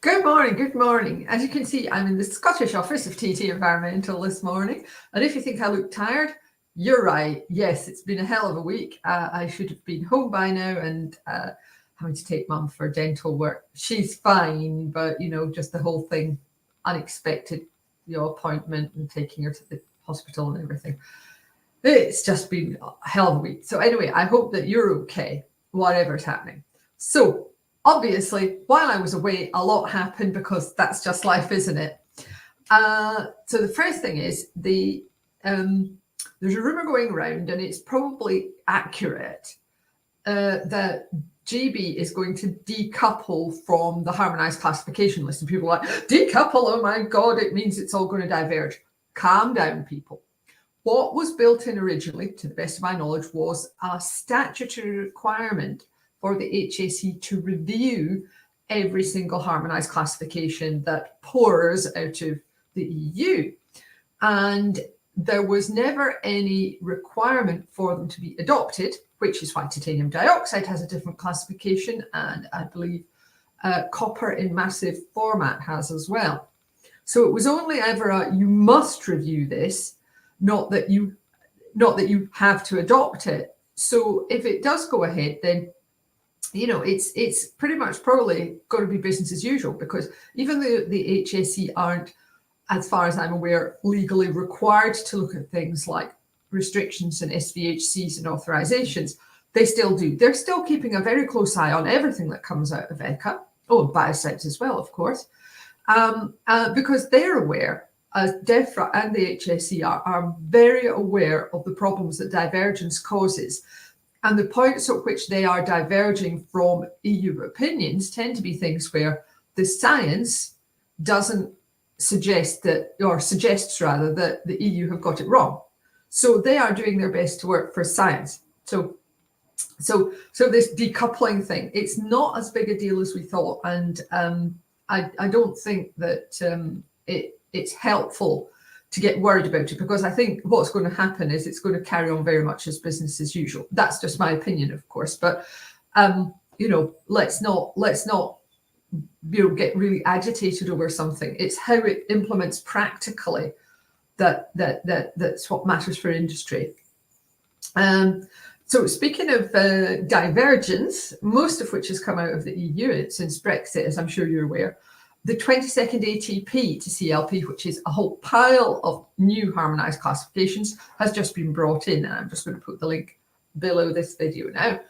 Good morning, good morning. As you can see, I'm in the Scottish office of TT Environmental this morning. And if you think I look tired, you're right. Yes, it's been a hell of a week. I should have been home by now and having to take mum for dental work. She's fine, but, you know, just the whole thing, unexpected, your appointment and taking her to the hospital and everything. It's just been a hell of a week. So anyway, I hope that you're okay, whatever's happening. So obviously, while I was away, a lot happened because that's just life, isn't it? So the first thing is there's a rumor going around, and it's probably accurate, that GB is going to decouple from the harmonised classification list. And people are like, decouple, oh my God, it means it's all going to diverge. Calm down, people. What was built in originally, to the best of my knowledge, was a statutory requirement for the HSE to review every single harmonised classification that pours out of the EU. And there was never any requirement for them to be adopted, which is why titanium dioxide has a different classification, and I believe copper in massive format has as well. So it was only ever a, you must review this, not that you have to adopt it. So if it does go ahead, then you know it's pretty much probably going to be business as usual, because even though the HSE aren't, as far as I'm aware, legally required to look at things like restrictions and SVHCs and authorizations, they still do. They're still keeping a very close eye on everything that comes out of ECHA, biocides as well, of course, because they're aware, as DEFRA and the HSE are very aware of the problems that divergence causes. And the points at which they are diverging from EU opinions tend to be things where the science doesn't suggest that, or suggests rather, that the EU have got it wrong. So they are doing their best to work for science. So this decoupling thing, it's not as big a deal as we thought. And I don't think that it's helpful to get worried about it, because I think what's going to happen is it's going to carry on very much as business as usual. That's just my opinion, of course, but you know, let's not get really agitated over something. It's how it implements practically that's what matters for industry. So speaking of divergence, most of which has come out of the EU since Brexit, as I'm sure you're aware. The 22nd ATP to CLP, which is a whole pile of new harmonised classifications, has just been brought in. And I'm just going to put the link below this video now.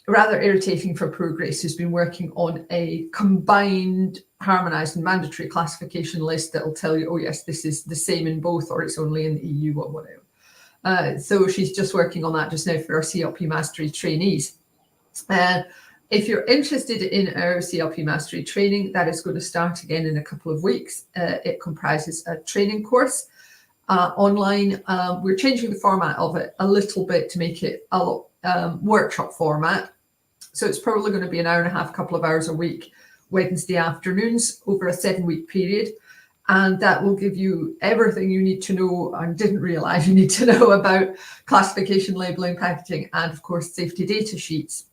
Rather irritating for Progress, who's been working on a combined harmonised and mandatory classification list that will tell you, oh yes, this is the same in both, or it's only in the EU or whatever. So she's just working on that just now for our CLP Mastery trainees. If you're interested in our CLP Mastery training, that is going to start again in a couple of weeks. It comprises a training course online. We're changing the format of it a little bit to make it a lot workshop format. So it's probably going to be an hour and a half, couple of hours a week, Wednesday afternoons over a 7-week period. And that will give you everything you need to know and didn't realize you need to know about classification, labeling, packaging, and of course, safety data sheets.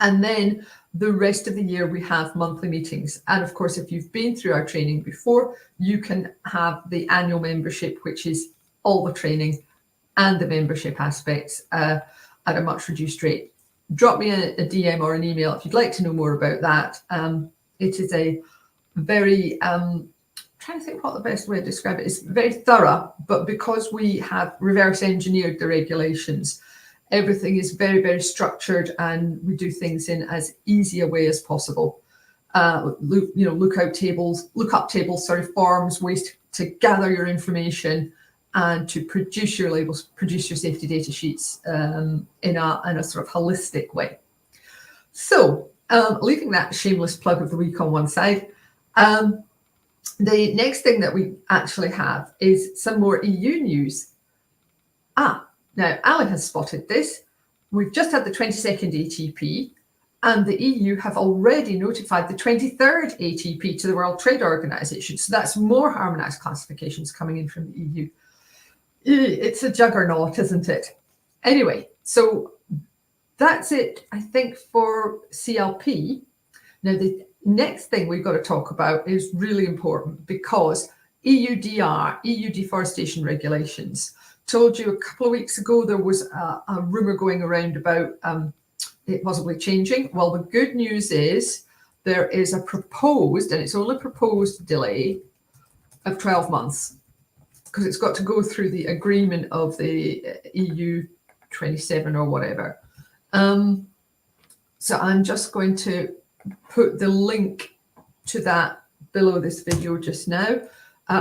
And then the rest of the year, we have monthly meetings. And of course, if you've been through our training before, you can have the annual membership, which is all the training and the membership aspects at a much reduced rate. Drop me a DM or an email if you'd like to know more about that. It is a very, trying to think what the best way to describe it is, very thorough, but because we have reverse engineered the regulations, everything is very, very structured, and we do things in as easy a way as possible. Lookup tables, forms, ways to gather your information and to produce your labels, produce your safety data sheets in a sort of holistic way. So leaving that shameless plug of the week on one side, the next thing that we actually have is some more EU news. Now, Ali has spotted this. We've just had the 22nd ATP, and the EU have already notified the 23rd ATP to the World Trade Organization. So that's more harmonised classifications coming in from the EU. It's a juggernaut, isn't it? Anyway, so that's it, I think, for CLP. Now, the next thing we've got to talk about is really important, because EUDR, EU deforestation regulations. Told you a couple of weeks ago there was a rumour going around about it possibly changing. Well, the good news is there is a proposed, and it's only proposed, delay of 12 months, because it's got to go through the agreement of the EU 27 or whatever. So I'm just going to put the link to that below this video just now.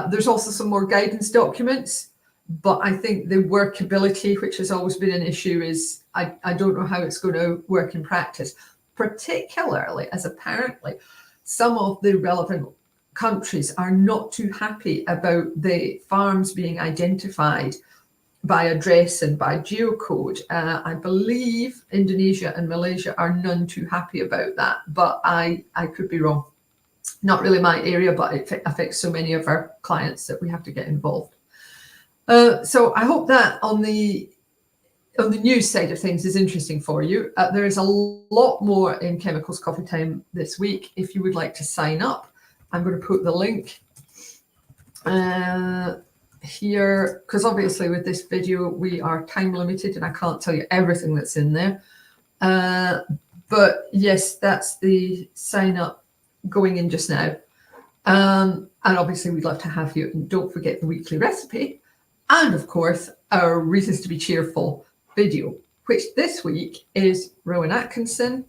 There's also some more guidance documents, but I think the workability, which has always been an issue, is I don't know how it's going to work in practice, particularly as apparently some of the relevant countries are not too happy about the farms being identified by address and by geocode. I believe Indonesia and Malaysia are none too happy about that, but I could be wrong. Not really my area, but it affects so many of our clients that we have to get involved. So I hope that on the news side of things is interesting for you. There is a lot more in Chemicals Coffee Time this week. If you would like to sign up, I'm going to put the link here, because obviously with this video we are time limited and I can't tell you everything that's in there. But yes, that's the sign up going in just now. And obviously we'd love to have you. And don't forget the weekly recipe. And of course, our Reasons to be Cheerful video, which this week is Rowan Atkinson.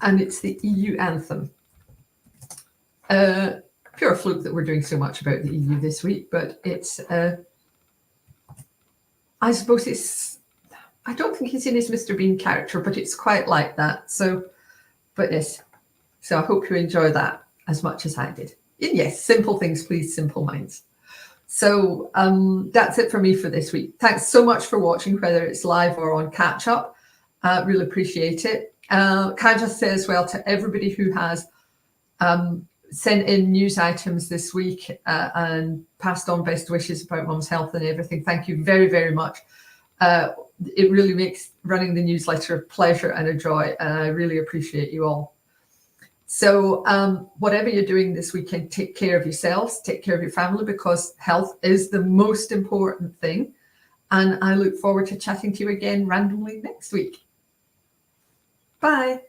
And it's the EU anthem. Pure fluke that we're doing so much about the EU this week, but it's, I suppose it's, I don't think he's in his Mr. Bean character, but it's quite like that. So, but yes, so I hope you enjoy that as much as I did. And yes, simple things, please, simple minds. So that's it for me for this week. Thanks so much for watching, whether it's live or on catch up. Really appreciate it. Can I just say as well to everybody who has sent in news items this week and passed on best wishes about Mum's health and everything. Thank you very, very much. It really makes running the newsletter a pleasure and a joy, and I really appreciate you all. So whatever you're doing this weekend, take care of yourselves, take care of your family, because health is the most important thing. And I look forward to chatting to you again randomly next week. Bye.